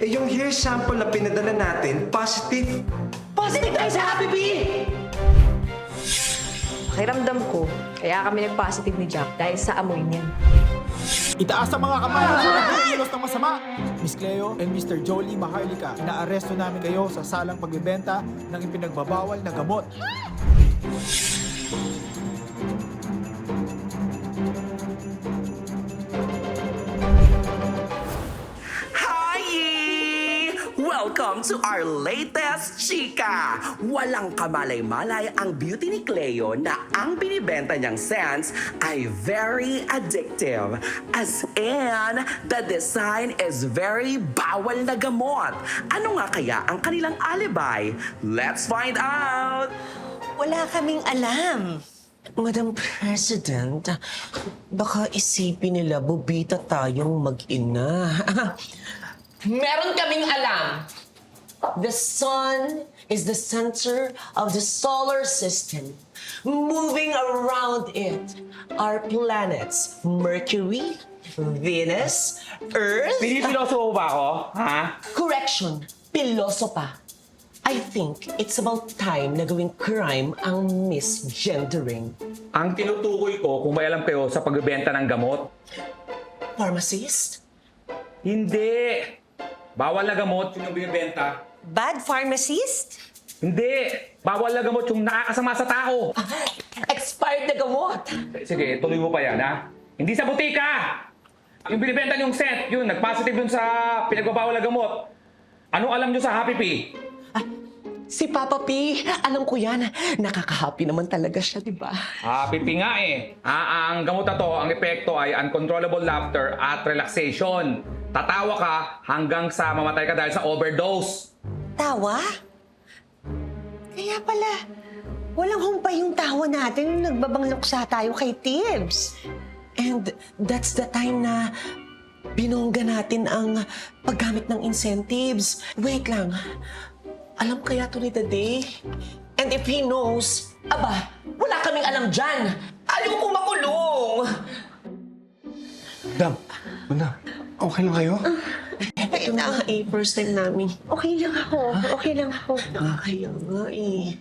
Eh, yung hair sample na pinadala natin, positive. Positive tayo sa Happy Bee! Pakiramdam ko, kaya kami nag-positive ni Jack dahil sa amoy niya. Itaas ang mga kamay sa nagkikilos ng masama. Miss Cleo and Mr. Jolie Maharlika, inaaresto namin kayo sa salang pagbebenta ng ipinagbabawal na gamot. Hi! Welcome to our latest chika! Walang kamalay-malay ang beauty ni Cleo na ang binibenta niyang scents ay very addictive. As in, the design is very bawal na gamot. Ano nga kaya ang kanilang alibi? Let's find out! Wala kaming alam. Madam President, baka isipin nila bubita tayong mag-ina. Meron kaming alam. The sun is the center of the solar system. Moving around it are planets Mercury, Venus, Earth... Pinipiloso ba ako? Ha? Correction, pilosopa. I think it's about time na gawing crime ang misgendering. Ang tinutukoy ko, kung may alam kayo sa pagbebenta ng gamot, Pharmacist? hindi. Bawal na gamot yung binibenta. Bad pharmacist? Hindi. Bawal na gamot yung nakakasama sa tao. Expired na gamot. Sige, tuloy mo pa yan, ha? Hindi sa butika! Yung binibenta yung scent, yun, nag-positive dun sa pinagbabawal na gamot. Anong alam nyo sa Happy Pea? Si Papa P, alam ko yan. Nakaka-happy naman talaga siya, di ba? Happy Pea nga eh. Ang gamot na to, ang epekto ay uncontrollable laughter at relaxation. Tatawa ka hanggang sa mamatay ka dahil sa overdose. Tawa? Kaya pala, walang humpay yung tawa natin nung nagbabangluksa tayo kay Tibbs. And that's the time na binongga natin ang paggamit ng incentives. Wait lang. Alam kaya to ni Day? And if he knows, aba, wala kaming alam dyan. Ayaw kong makulong. Madam, okay lang kayo? Ito na nga eh, first time namin. Okay lang ako. Okay lang ako. Kaya nga eh.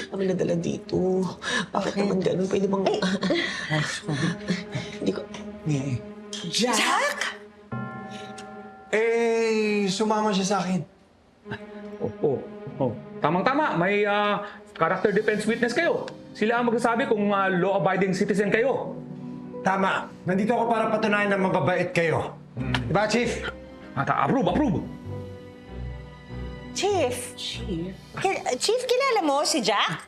Kami nadala dito. Bakit naman ganun? Pwede bang... Hindi ko... Jack? Eh, sumama siya sa akin. Tamang-tama, may character defense witness kayo. Sila ang magsasabi kung law-abiding citizen kayo. Tama. Nandito ako para patunayan na mababait kayo. Diba, Chief? Approve. Chief. Chief, kilala mo si Jack?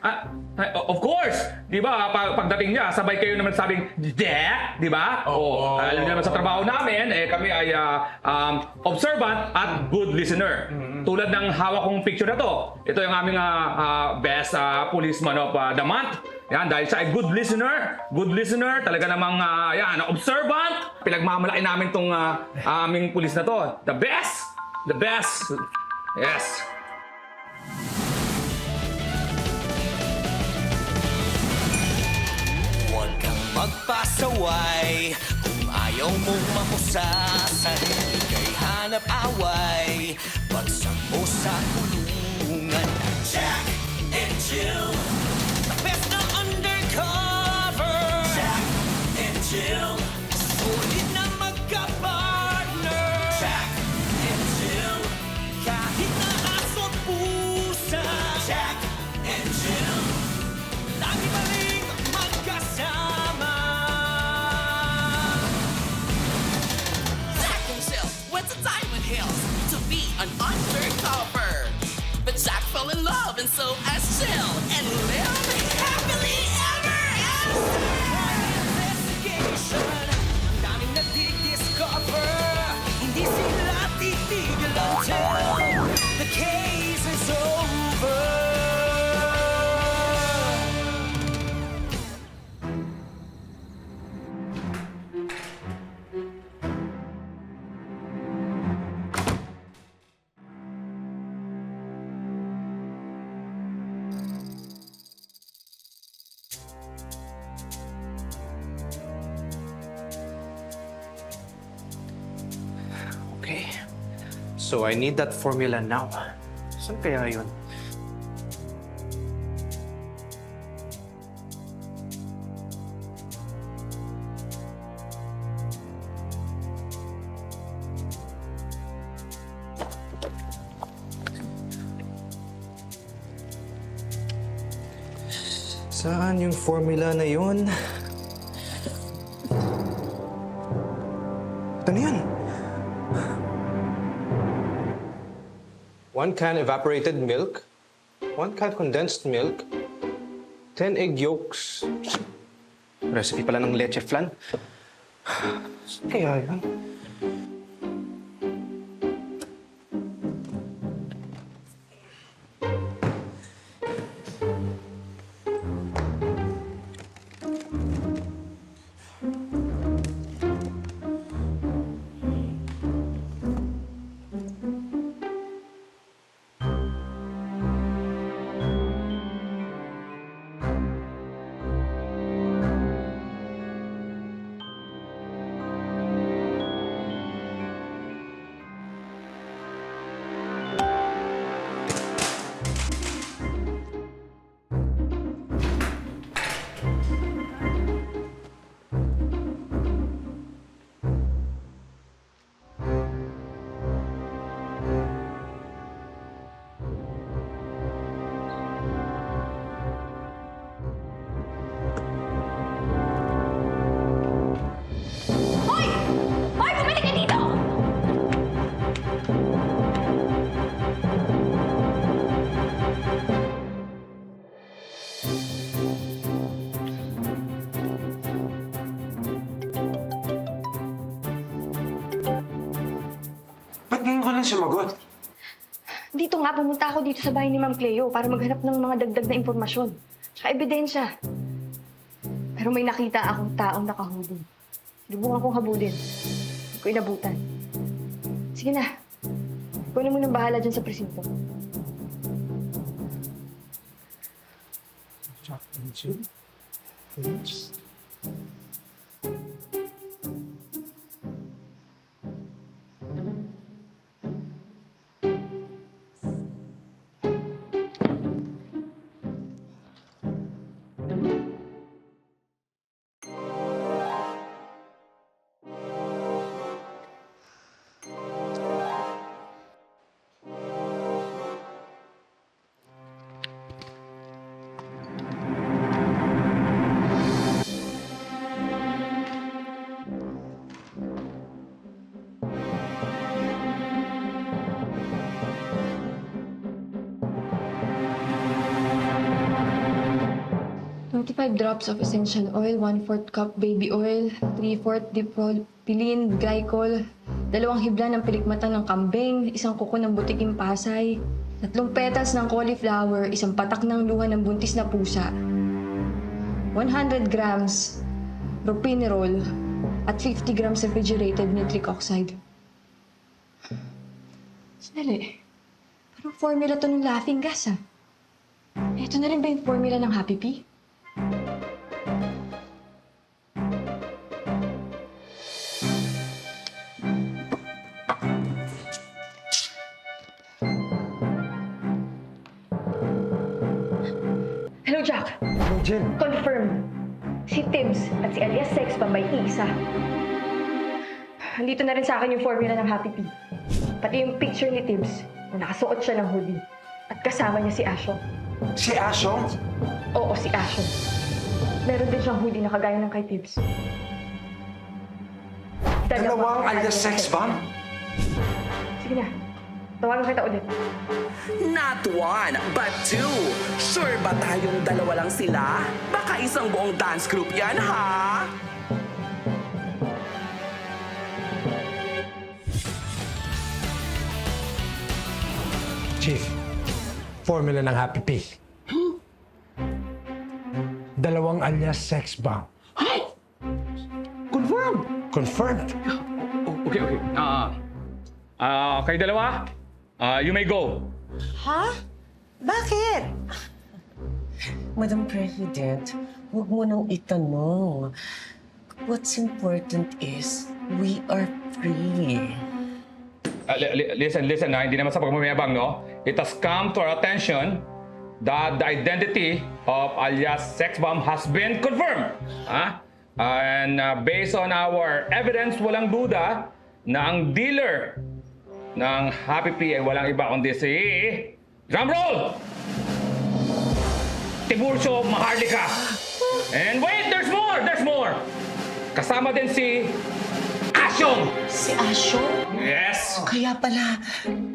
Of course! Di ba, pagdating niya, sabay kayo naman sabing, Jack! Di ba? Alam niyo naman sa trabaho namin, kami ay observant at good listener. Tulad ng hawak kong picture na to. Ito yung aming best policeman of the month. Yan, dahil siya ay good listener, talaga namang observant. Pinagmamalaki namin tong aming police na to. The best! Yes! Huwag kang magpasaway kung ayaw mong mapusasan. Ika'y hanap away, bagsak mo sa kulungan. Jack and Jill, the best na undercover. Jack and Jill, sulit na magka-partner. Jack and Jill, kahit na aso't pusa. Jack and Jill, lagi pa rin magkasama. Jack himself went to Diamond Hills to be an undercover. But Jack fell in love and so as Jill and Liz. So I need that formula now. Saan kaya yun? Saan yung formula na yun? Ito na yan. 1 can evaporated milk, 1 can condensed milk, 10 egg yolks. Recipe pala ng leche flan. Saan kaya yun? Hoy! Hoy! Bumalik ka dito! Ba't ngayon ka lang sumagot? Dito nga, pumunta ako dito sa bahay ni Ma'am Cleo para maghanap ng mga dagdag na impormasyon. Tsaka ebidensya. Pero may nakita akong taong nakahubog. Sinubukan kong habulin. Hindi ko inabutan. Sige na. Ikaw na munang bahala dyan sa presinto. Drops of essential oil, 1/4 cup baby oil, 3/4 dipropylene glycol, 2 hibla ng pilikmata ng kambing, 1 kuko ng butiking pasay, 3 petals ng cauliflower, 1 patak ng luha ng buntis na pusa, 100 grams propinerol, at 50 grams refrigerated nitric oxide. Sandali. Parang formula to ng laughing gas, ah. Ito na rin ba yung formula ng Happy Pea? Hello, Jack. Hello, Jen. Confirm. Si Tibbs at si alias Sex Bambay isa. Andito na rin sa akin yung formula ng Happy Pea. Pati yung picture ni Tibbs na nakasuot siya ng hoodie. At kasama niya si Ashong. Si Ashong? Oo, si Ashong. Meron din siyang hoodie na kagaya ng kay Tibbs. Dalawang alias sex bomb? Sige na. Tawagan kita ulit. Not 1, but 2. Sure ba tayong dalawa lang sila? Baka isang buong dance group yan, ha? Chief, formula ng Happy Pea. Dalawang alias sex bomb. Confirm! Confirmed. Okay. Kayo dalawa, you may go. Ha? Bakit? Madam President, huwag mo nang itanong. What's important is we are free. listen na, hindi naman sa pagmamayabang, no? It has come to our attention that the identity of alias Sex Bomb has been confirmed. And based on our evidence, walang duda na ang dealer ng Happy Pea ay walang iba kundi si... Drumroll! Tiburcio Maharlika! And wait, there's more! There's more! Kasama din si... Asyong! Si Asyong? Yes! Kaya pala,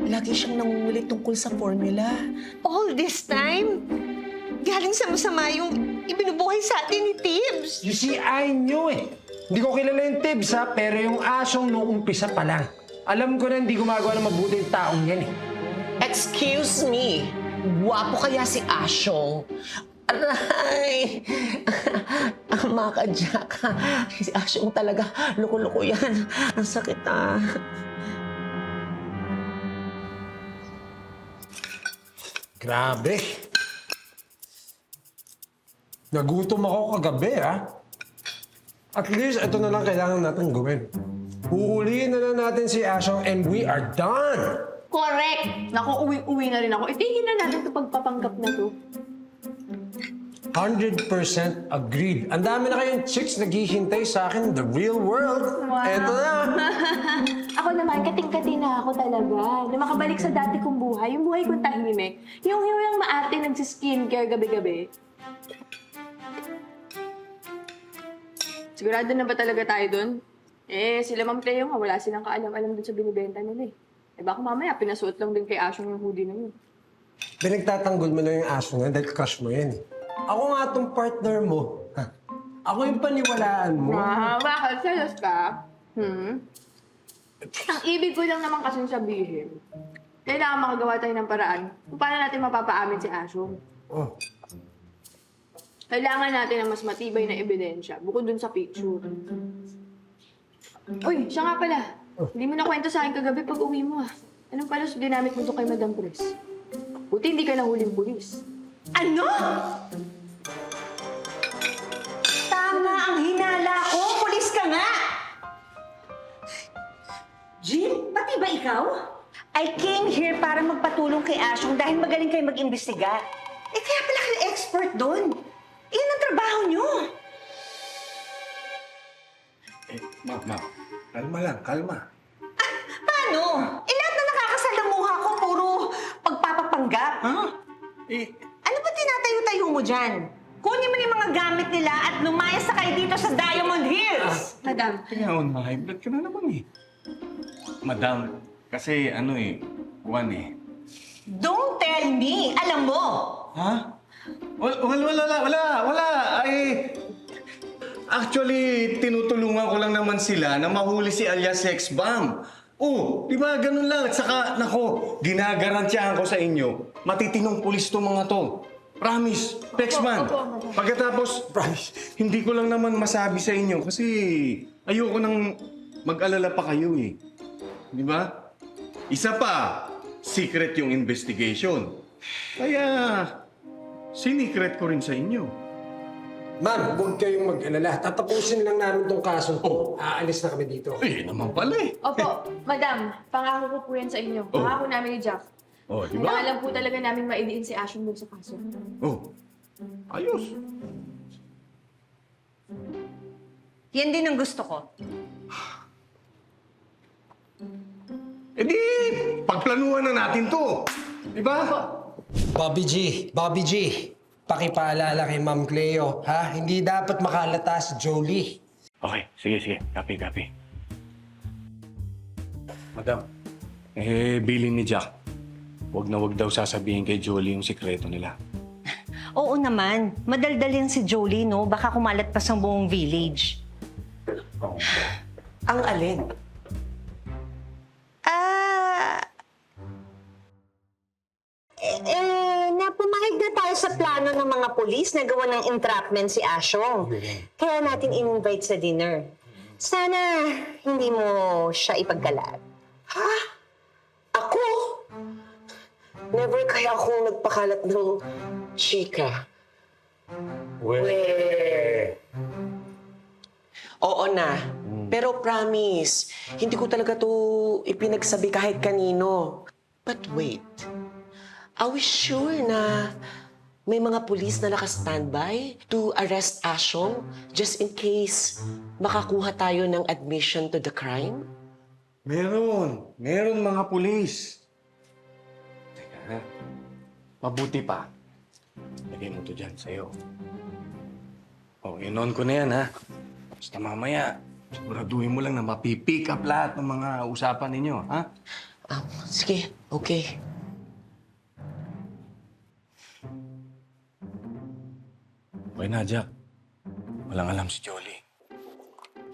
lagi siyang nangungulit tungkol sa formula. All this time, galing sa masama yung ibinubuhay sa atin ni Tibbs. You see, I knew eh. Hindi ko kilala yung Tibbs ha, pero yung Asyong noong umpisa pa lang. Alam ko na hindi gumagawa ng mabuti yung taong yan eh. Excuse me, guwapo kaya si Asyong? Aray! Maka Jack, si Asyong talaga, loko-loko yan. Ang sakit ah. Grabe. Nagutom ako kagabi ah. At least ito na lang kailangan natin gawin. Huhulihin na lang natin si Asyong and we are done! Correct! Naku, uwi-uwi na rin ako. Itigil na natin ito pagpapanggap na to. 100% agreed. Ang dami na kayong chicks naghihintay sa akin, the real world. Wow. Eto na. Ako naman, kating-kati na ako talaga. Na makabalik sa dati kong buhay, yung buhay kong tahimik. Yung lang maarte nagsiskincare gabi-gabi. Sigurado na ba talaga tayo dun? Eh, sila Ma'am Cleo nga, wala silang kaalam-alam dun sa binibenta nila eh. Eh baka mamaya, pinasuot lang din kay Asyong yung hoodie na yun. Pinagtatanggol mo na yung aso nga dahil crush mo yan eh. Ako nga tong partner mo. Ha? Ako yung paniwalaan mo. Bakit? Selos ka? Ang ibig ko lang naman kasing sabihin, kailangan makagawa tayo ng paraan kung paano natin mapapaamin si Asyong. Oh. Kailangan natin ng mas matibay na ebidensya bukod dun sa picture. Uy, siya nga pala. Hindi mo na kwento sa akin kagabi pag uwi mo ah. Anong palos ginamit mo doon kay Madam Pres? Buti hindi ka nahuling pulis. Ano? Tama ang hinala ko. Pulis ka nga. Jim, pati ba ikaw? I came here para magpatulong kay Asyong dahil magaling kayo mag-imbestiga. Eh kaya pala kayo expert doon. Iyan ang trabaho niyo. Ma. Kalma lang, kalma. Paano? Eh lahat na nakakasalamuha ko, puro pagpapapanggap. Ano ba tinatayo-tayo mo dyan? Kunin mo yung mga gamit nila at lumayas na kayo dito sa Diamond Hills. Madam, Ngayon, high blood ka na naman eh. Madam, kasi Juan eh. Don't tell me. Alam mo. Ha? Wala. Actually, tinutulungan ko lang naman sila na mahuli si alias Sex Bomb. Oh, di ba? Ganun lang. At saka, nako, ginagarantiyahan ko sa inyo, matitinong pulis to mga to. Promise. Pexman. Pagkatapos, hindi ko lang naman masabi sa inyo kasi ayoko nang mag-alala pa kayo eh. Di ba? Isa pa, secret yung investigation. Kaya, sinikret ko rin sa inyo. Ma'am, huwag kayong mag-alala. Tatapusin lang namin tong kaso to. Aalis na kami dito. Eh, naman pala eh. Opo, Madam, pangako ko po yan sa inyo. Pangako namin ni Jack. Oh, di ba? Kailangan lang po talaga namin maidiin si Asyong dun sa kaso. Oh, ayos. Yan din ang gusto ko. Eh di, pagplanuhan na natin to. Di ba? Bobby G, pakipaalala kay Ma'am Cleo, ha? Hindi dapat makalata si Jolie. Okay, sige. Copy. Madam, bilin ni Jack. Wag na wag daw sasabihin kay Jolie yung sikreto nila. Oo naman. Madaldal yan si Jolie, no? Baka kumalat pa sa buong village. Ang alin? Napumahig na tayo sa plano ng mga polis na gawa ng entrapment si Asyong. Kaya natin in-invite sa dinner. Sana hindi mo siya ipagkalat. Ha? Ako? Never kaya akong nagpakalat ng chika. Oo na. Pero promise, hindi ko talaga to ipinagsabi kahit kanino. But wait, are we sure na may mga pulis na naka-standby to arrest Ashong just in case makakuha tayo ng admission to the crime? Meron mga pulis. Teka, mabuti pa. Lagay mo to dyan sa'yo. In-on ko na yan, ha? Basta mamaya, siguraduhin mo lang na mapipick up lahat ng mga usapan ninyo, ha? Sige, okay. Okay na, Jack. Walang alam si Jolie.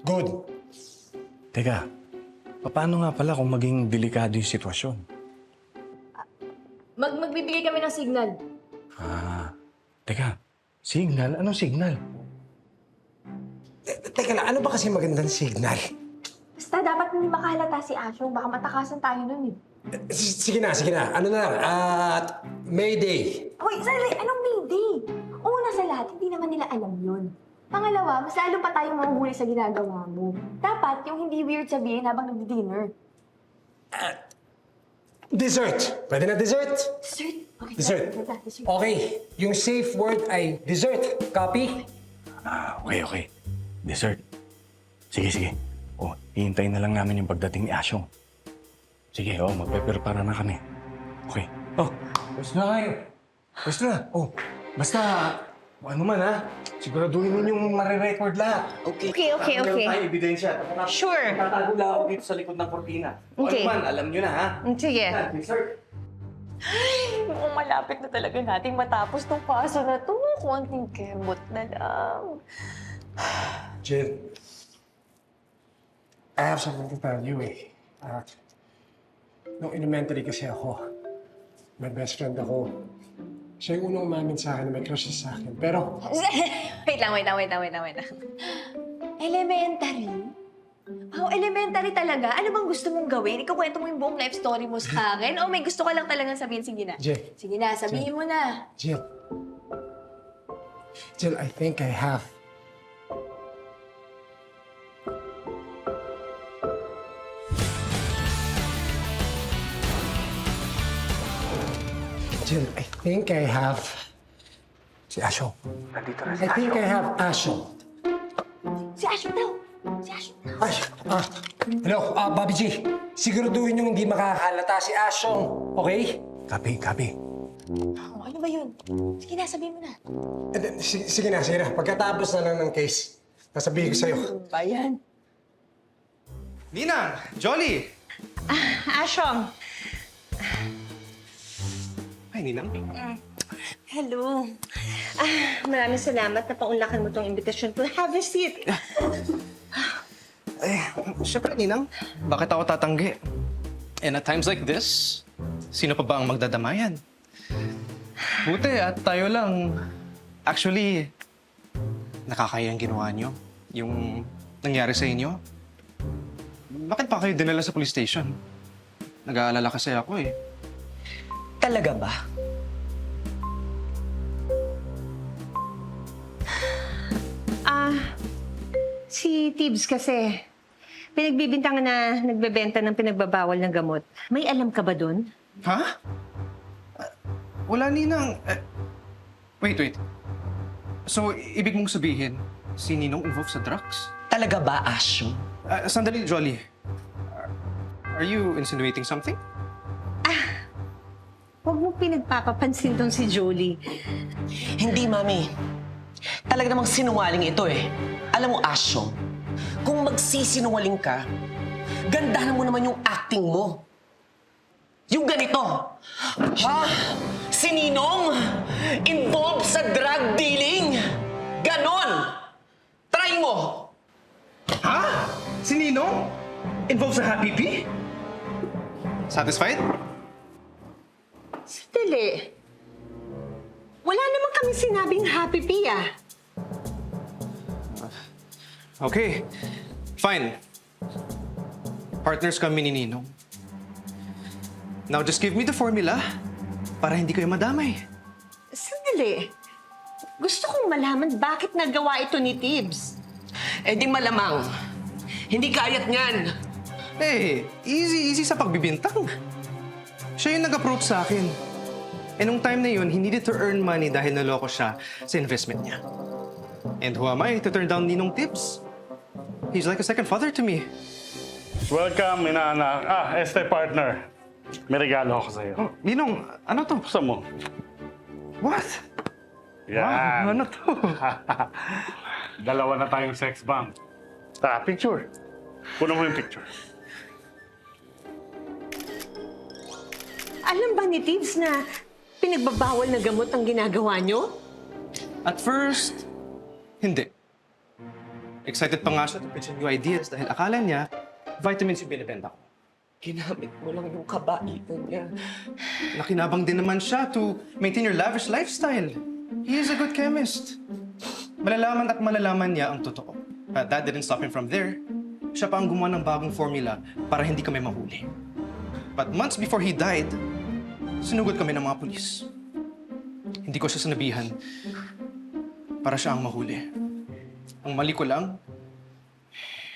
Good. Teka, paano nga pala kung maging delikado yung sitwasyon? Magbibigay kami ng signal. Teka, signal? Anong signal? Teka lang, ano ba kasi magandang signal? Basta dapat hindi makahalata si Ashong. Baka matakasan tayo nun eh. Sige na. Ano na lang, Mayday. Hoy, Sally, anong mayday? Una sa lahat, hindi naman nila alam yun. Pangalawa, mas lalo pa tayong mahuhuli sa ginagawa mo. Dapat yung hindi weird sabihin habang nagdi-dinner. Dessert. Pwede na dessert? Dessert? Okay, Dessert. dessert. Okay, yung safe word ay dessert. Copy? Okay. Dessert. Sige. Hihintayin na lang namin yung pagdating ni Asyong. Sige, magpe-prepara na kami. Okay. Basta na kayo. Basta, ano man ha, siguraduhin ninyong marirecord lahat. Okay. Okay. Meron tayong ebidensya. Sure. Tatago lang ako dito sa likod ng kortina. Okay. Ano man, alam nyo na ha. Sige. Dessert. Mukhang malapit na talaga nating matapos tong paso na to. Konting kembot na lang. Jill, I have something to tell you eh. Nung elementary kasi ako, may best friend ako. Siya yung unang umamin sa akin na may crush sa akin. Pero, Wait lang. Elementary? Oh, elementary talaga. Ano bang gusto mong gawin? Ikaw kwento mo yung buong life story mo sa akin? O may gusto ka lang talagang sabihin? Sige na. Jill. Sige na, sabihin mo na. Jill, I think I have. Jill, I think I have... Si Asho. I think I have Asho. Si Ashong daw. Ay, hello, Bobby G. Siguraduhin yung hindi makakalata si Ashong, okay? Copy. Oh, ano ba yun? Sige na, sabihin mo na. Sige na. Pagkatapos na lang ng case, sasabihin ko sa'yo. Bayan. Ninang! Jolly! Ashong. Ay, Ninang. Hello. Maraming salamat na paunlakan mo tong imbitasyon ko. Have a seat. Siyempre, Ninang. Bakit ako tatanggi? And at times like this, sino pa ba ang magdadamayan? Buti at tayo lang. Actually, nakakaya ang ginawa niyo. Yung nangyari sa inyo. Bakit pa kayo dinala sa police station? Nag-aalala kasi ako eh. Talaga ba? Si Tibbs kasi, pinagbibintangan na nagbebenta ng pinagbabawal ng gamot. May alam ka ba dun? Ha? Wala, Ninang. Wait. So, ibig mong sabihin, si Ninong involved sa drugs? Talaga ba, Asho? Sandali, Jolly. Are you insinuating something? Huwag mo pinagpapapansin dun si Jolie. Hindi, Mami. Talaga namang sinungaling ito eh. Alam mo, Asyo, kung magsisinungaling ka, gandahan mo naman yung acting mo. Yung ganito. Ha? Si Ninong involved sa drug dealing. Ganon. Try mo. Ha? Si Ninong? Involved sa Happy Pea? Satisfied? Sandali. Wala naman kami sinabing happy pea. Okay. Fine. Partners kami ni Ninong. Now just give me the formula para hindi kayo madamay. Sandali. Gusto kong malaman bakit nagawa ito ni Tibbs. Eh di malamang, Hindi kayat niyan. Eh, easy sa pagbibintang. Siya yung nag-approach sa akin. Eh, nung time na yun, he needed to earn money dahil naloko siya sa investment niya. And who am I to turn down Ninong tips? He's like a second father to me. Welcome, inaanak. Partner. May regalo ako sa'yo. Oh, Ninong, ano to? Buksan mo. What? Yan. Wow, ano to? Dalawa na tayong sex bomb. Picture. Puno mo yung picture. Alam ba ni Tibbs na pinagbabawal na gamot ang ginagawa nyo? At first, hindi. Excited pa nga siya to pitch new ideas dahil akala niya vitamins yung binibenta ko. Ginamit mo lang yung kabaitan niya. Nakinabang din naman siya to maintain your lavish lifestyle. He is a good chemist. Malalaman at malalaman niya ang totoo. But that didn't stop him from there. Siya pa ang gumawa ng bagong formula para hindi kami mahuli. But months before he died, sinugod kami ng mga pulis. Hindi ko siya sinabihan para siya ang mahuli. Ang mali ko lang,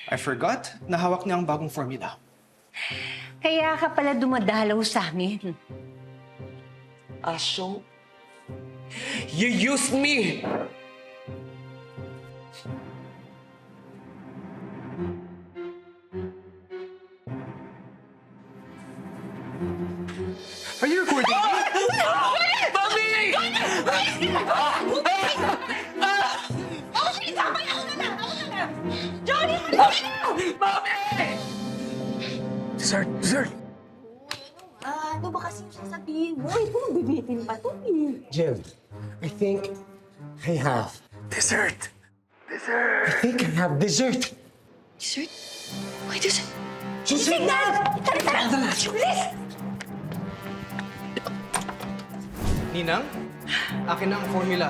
I forgot na hawak niya ang bagong formula. Kaya ka pala dumadalaw sa amin. Asyong, you used me! Are you recording me? Dessert! Ano ba kasi yung sasabihin mo? Ito magbibitin pa to eh. Jill, I think I have dessert. I think I have dessert. Dessert? Why dessert? Susunod na! Tara! Bilis! Ninang, akin na ang formula.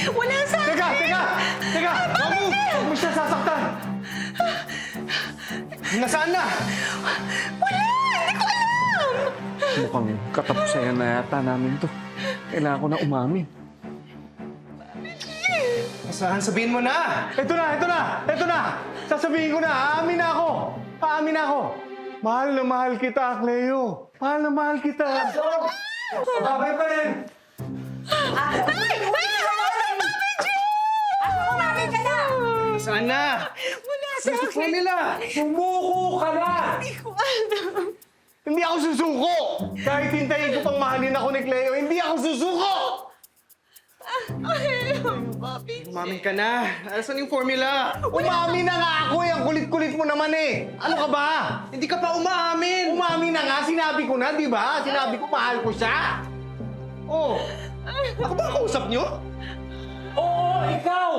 Wala sa akin! Teka! Huwag mo siya sasaktan! Nasaan na? Wala! Hindi ko alam! Mukhang katapusan na yata namin to. Kailangan ko na umamin. Nasaan? Sabihin mo na! Ito na! Sasabihin ko na, aamin na ako! Mahal na mahal kita, Cleo. Mahal na mahal kita. Babay pa rin! Nasaan na? Wala sa Where's the akin! formula? Sumuko ka na! Hindi ko alam. Hindi ako susuko! Kahit hintayin ko pang mahalin ako ni Cleo, hindi ako susuko! Umamin ka na. Asan yung formula? Umamin na nga ako eh! Ang kulit-kulit mo naman eh! Ano ka ba? Hindi ka pa umaamin! Umamin na nga! Sinabi ko na, di ba? Sinabi ko mahal ko siya! Oh! Ako ba ang kausap niyo? Oo, ikaw!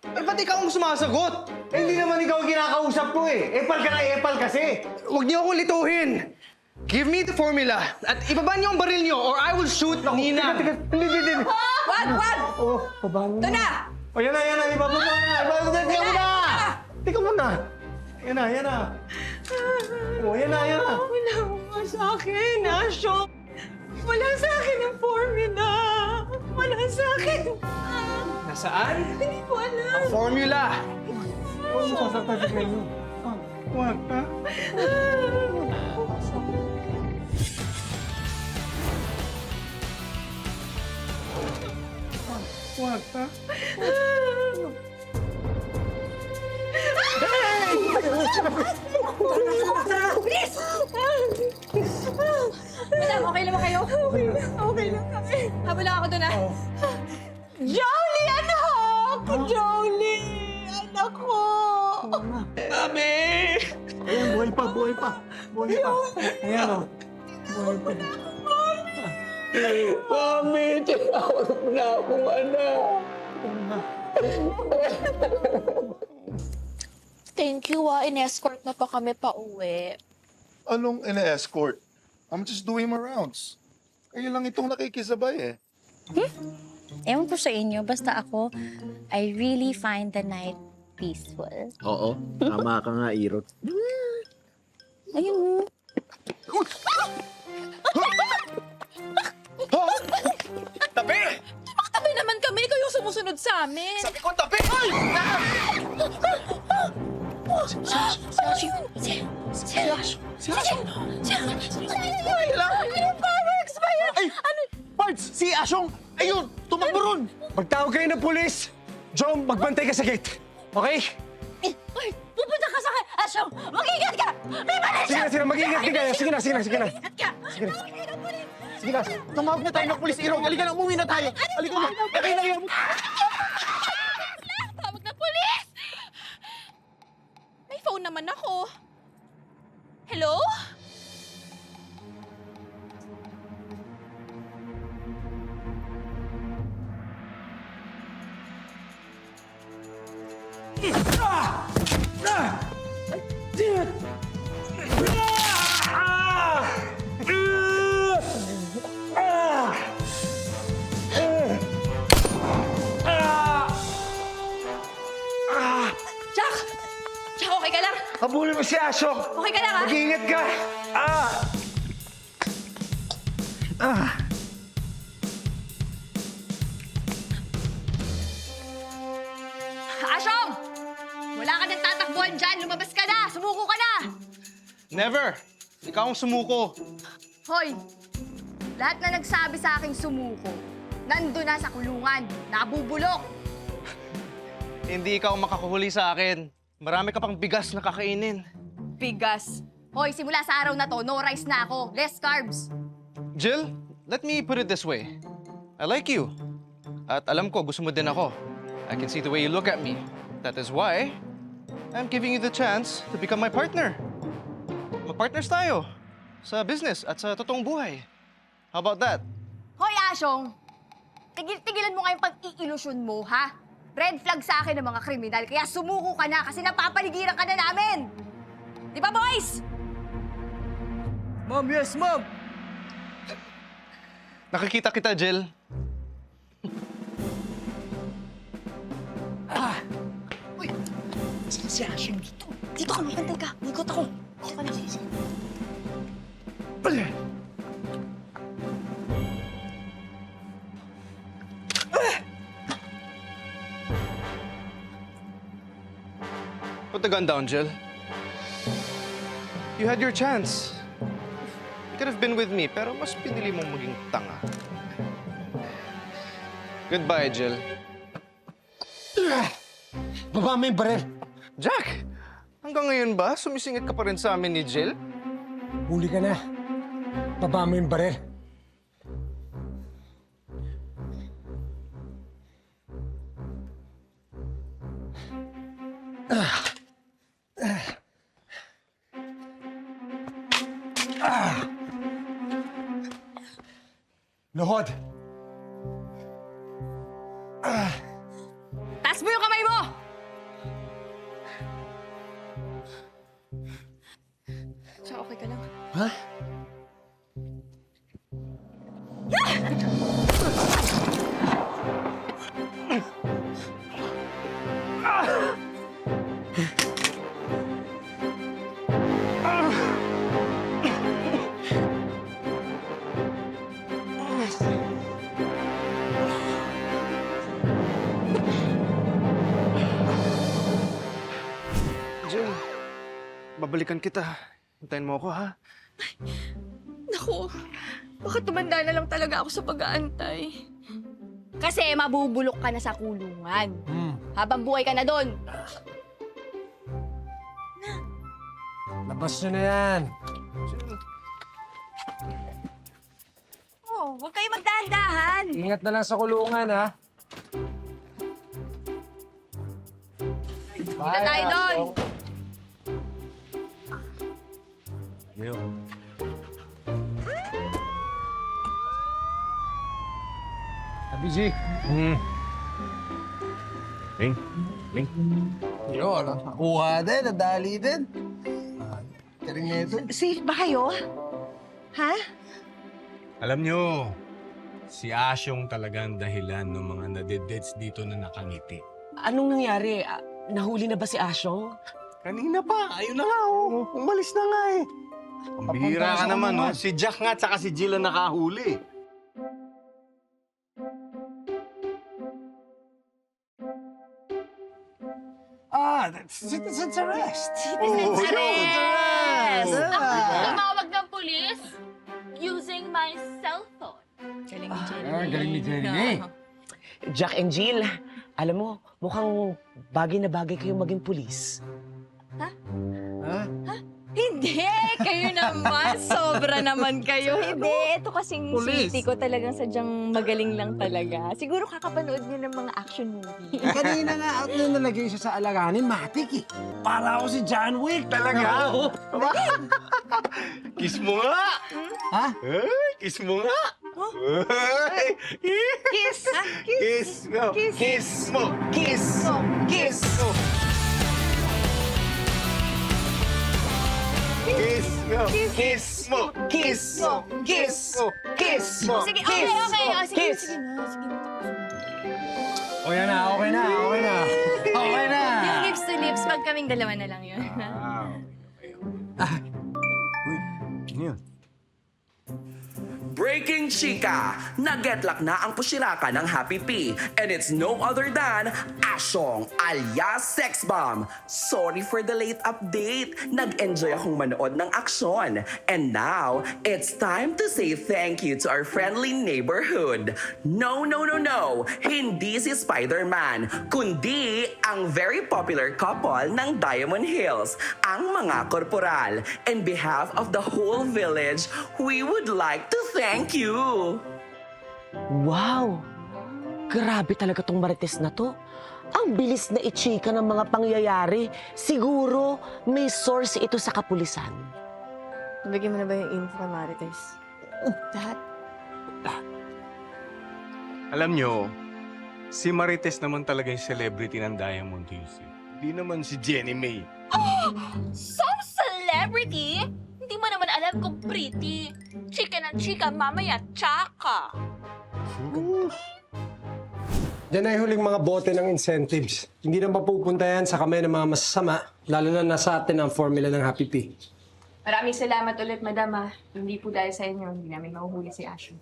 Eh, ba't ikaw ang sumasagot? Eh, hindi naman ikaw ang kinakausap ko eh. Epal ka na epal kasi. Huwag niyo akong lituhin! Give me the formula at ibaba niyo ang baril niyo or I will shoot Nina! Hindi. Wag! Oh, paano? Ito na! Oh, yan na. Ibaba mo na. Tika mo na! Tika mo na. Yan na. Oh, yan na. Wala mo sa akin, Asyo. Wala sa akin ang formula. Wala sa akin. Nasaan? Hindi ko alam. Ang formula! Huwag mo sasaktan si Cleo. Huwag, ha? Huwag, ha? Please! Madam, okay lang ba kayo? Okay lang kami. Habol lang ako doon ah. Jolie, anak! Jolie! Anak ko! Mami! Ayan, buhay pa. Ayan, oh. Mami, tinawag na akong anak. Thank you, in-escort na pa kami pa uwi. Anong ina-escort? I'm just doing my rounds. Kayo lang itong nakikisabay eh. Ewan ko sa inyo, basta ako, I really find the night peaceful. Oo, tama ka nga, Irot. Ayun. Tabi! Makatabi naman kami, ikaw yung sumusunod sa amin. Sabi ko tabi! Ay! Ay! Parts! Si Asyong! Ayun! Tumakbo ron! Magtawag kayo ng pulis! Jom, magbantay ka sa gate. Okay? Uy, pupunta ka sa akin! Asyong, mag-ingat ka! May mali Sige na, sige na. Mag-ingat din kayo. Sige na, sige na, sige na. Ingat ka! Sige na. Sige na, tumawag na tayo ng pulis, Irong. Halika na, umuwi na tayo. Halika na. Halika na yun. Tawag na pulis! May phone naman ako. Hello? Jack! Jack, okay ka lang? Habulin mo si Asyong! Okay ka lang, ha? Mag-ingat ka! Asyong! Wala ka nang tatakbuhan dyan. Lumabas ka na! Sumuko ka na! Never! Ikaw ang sumuko. Hoy! Lahat na nagsabi sa aking sumuko, nandun na sa kulungan, nabubulok. Hindi ikaw ang makakuhuli sa akin. Marami ka pang bigas na kakainin. Bigas. Hoy, simula sa araw na to, no rice na ako. Less carbs. Jill, let me put it this way. I like you. At alam ko, gusto mo din ako. I can see the way you look at me. That is why I'm giving you the chance to become my partner. Mag-partners tayo sa business at sa totoong buhay. How about that? Hoy, Asyong! Tigil-tigilan mo nga yung pag-iilusyon mo, ha? Red flag sa akin ng mga kriminal, kaya sumuko ka na kasi napapaligiran ka na namin! Di ba, boys? Mom, yes, Mom! Nakikita kita, Jill. Uy, si Asyong dito. Dito ka, mapantay ka. Nigot ako. Dito ka na, sige. Put the gun down, Jill. You had your chance. You could have been with me, pero mas pinili mong maging tanga. Goodbye, Jill. Baba mo yung baril. Jack! Hanggang ngayon ba, sumisingit ka pa rin sa amin ni Jill? Huli ka na. Baba mo yung baril. Luhod. Taas mo yung kamay mo! Siya, okay ka lang? Ha? Jill, babalikan kita. Hintayin mo ako, ha? Naku, baka tumanda na lang talaga ako sa pag-aantay. Kasi mabubulok ka na sa kulungan. Habang buhay ka na doon. Labas nyo na yan. Oh, huwag kayo magdahan-dahan. Ingat na lang sa kulungan, ha? Kita tayo doon. Abiji. Yun, nakuha din, nadali din. Galing na ito. Safe ba kayo? Ha? Alam nyo, si Asyong talagang dahilan ng mga nadededs dito na nakangiti. Anong nangyari? Nahuli na ba si Asyong? Kanina pa, ayun na nga, oh. Umalis na nga eh. Pambihira ka naman, no? Si Jack nga at saka si Jill ang nakahuli. citizen's arrest. Citizen's arrest! yun. Ako na tumawag ng pulis using my cellphone. Galing ni Jenny. Galing ni Jenny. Jack and Jill, alam mo, mukhang bagay na bagay kayong maging pulis. Hindi! Kayo naman! Sobra naman kayo. Hindi, ito kasing safety ko talagang sadyang magaling lang talaga. Siguro kakapanood niyo ng mga action movie. Kanina nga at nung nalagay siya sa alaganin, matik eh. Para ako si John Wick. Talaga? Kiss mo nga! Ha? Ay, kiss mo nga! Ay, Kiss! kiss mo! Kiss mo! Kiss! Kiss! Kiss mo! Kiss mo! Kiss! Kiss! Kiss! Sige, okay. Oh, sige, Kiss! sige na. Sige na. Okay na. Okay na. Yung lips to lips, pag kaming dalawa na lang yun. Breaking Chika! Nagetlak na ang pushiraka ng Happy P. And it's no other than Asyong alias Sex Bomb. Sorry for the late update. Nag-enjoy akong manood ng aksyon. And now, it's time to say thank you to our friendly neighborhood. No. Hindi si Spider-Man, kundi ang very popular couple ng Diamond Hills, ang mga korporal. In behalf of the whole village, we would like to thank you. Wow! Grabe talaga tong Marites na to. Ang bilis na ichika ng mga pangyayari. Siguro may source ito sa kapulisan. Nabigyan mo na ba yung info, Marites? Lahat? Alam nyo, si Marites naman talaga yung celebrity ng Diamond Hills. Hindi naman si Jenny May. So celebrity? Hindi mo naman alam kung pretty. Chika ng chika, mamaya tsaka. Yan ay huling mga bote ng incentives. Hindi na mapupunta yan sa kamay ng mga masasama, lalo na nasa atin ang formula ng Happy P. Maraming salamat ulit, Madam. Hindi po dahil sa inyo, hindi namin mahuhuli si Ashley.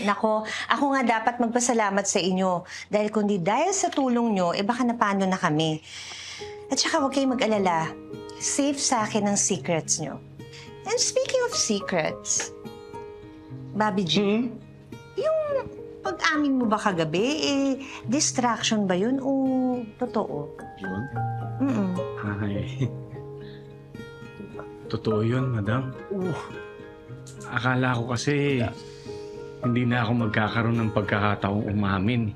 Nako, ako nga dapat magpasalamat sa inyo. Dahil kundi dahil sa tulong nyo, baka napano na kami. At saka huwag kayong mag-alala. Safe sa akin ang secrets nyo. And speaking of secrets, Bobby G, yung pag-amin mo ba kagabi, distraction ba yun o totoo? Yun? Mm-mm. Ay. Totoo yun, madam. Akala ko kasi hindi na ako magkakaroon ng pagkakataong umamin.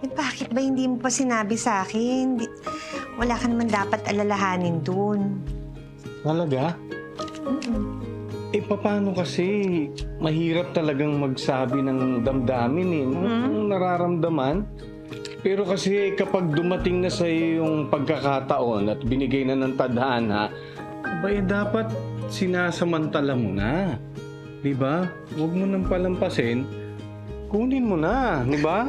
Bakit ba hindi mo pa sinabi sa akin? Wala ka naman dapat alalahanin dun. Talaga? Paano kasi mahirap talagang magsabi ng damdamin ng nararamdaman? Pero kasi kapag dumating na sa yung pagkakataon at binigay na ng tadhana, dapat sinasamantala mo na. Di ba? Huwag mo nang palampasin. Kunin mo na, di ba?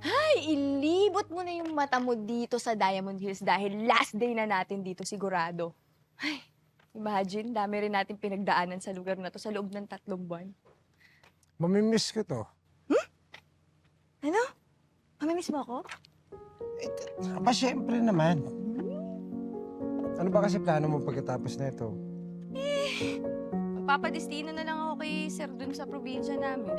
Ay, ilibot mo na yung mata mo dito sa Diamond Hills dahil last day na natin dito sigurado. Ay, imagine, dami rin natin pinagdaanan sa lugar na to sa loob ng 3 buwan. Mamimiss ko to. Ano? Mamimiss mo ako? Aba, syempre naman. Ano ba kasi plano mo pagkatapos na ito? Magpapadestino na lang ako kay Sir dun sa probinsya namin.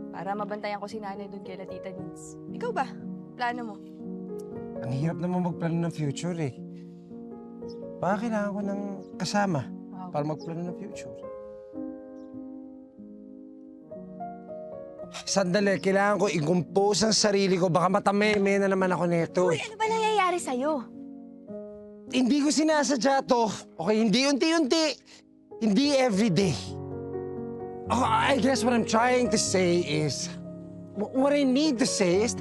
Para mabantayan ko si nanay dun kay Tita Nins. Ikaw ba? Plano mo? Ang hirap naman magplano ng future eh. Baka kailangan ko ng kasama para magplano ng future. Sandali, kailangan ko i-compose ang sarili ko. Baka matameme na naman ako nito. Uy, ano ba nangyayari sa'yo? Hindi ko sinasadya to. Okay, hindi unti-unti. Hindi everyday. Oh, I guess what I'm trying to say is... What I need to say is...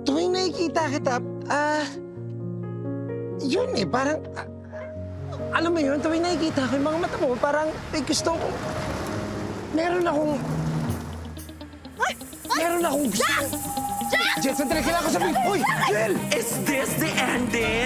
Tuwing nakikita kita, yun eh, parang... alam mo yun, tuwing nakikita ko yung mga mata mo, parang may gustong... Meron akong gusto. Jet, sandali, kailangan ko sabihin. Uy, Jel! Is this the ending?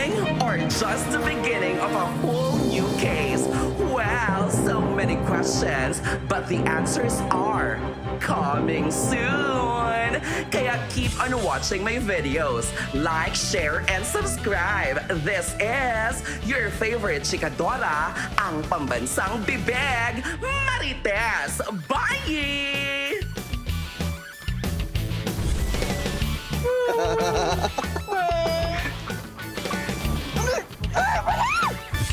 just the beginning of a whole new case. Well, so many questions, but the answers are coming soon. Kaya keep on watching my videos. Like, share, and subscribe. This is your favorite chikadora, ang pambansang bibig, Marites. Bye!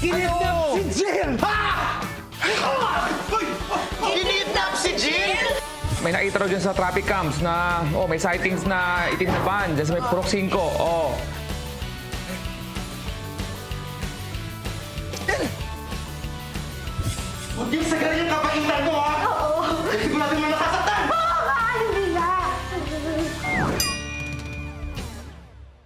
Kinidnap si Jill! Kinidnap si Jill! May nakita raw dyan sa traffic cams na, may sightings na itim na van dyan sa may Purok 5. Huwag yung sa ganyan kapaitan mo, ha?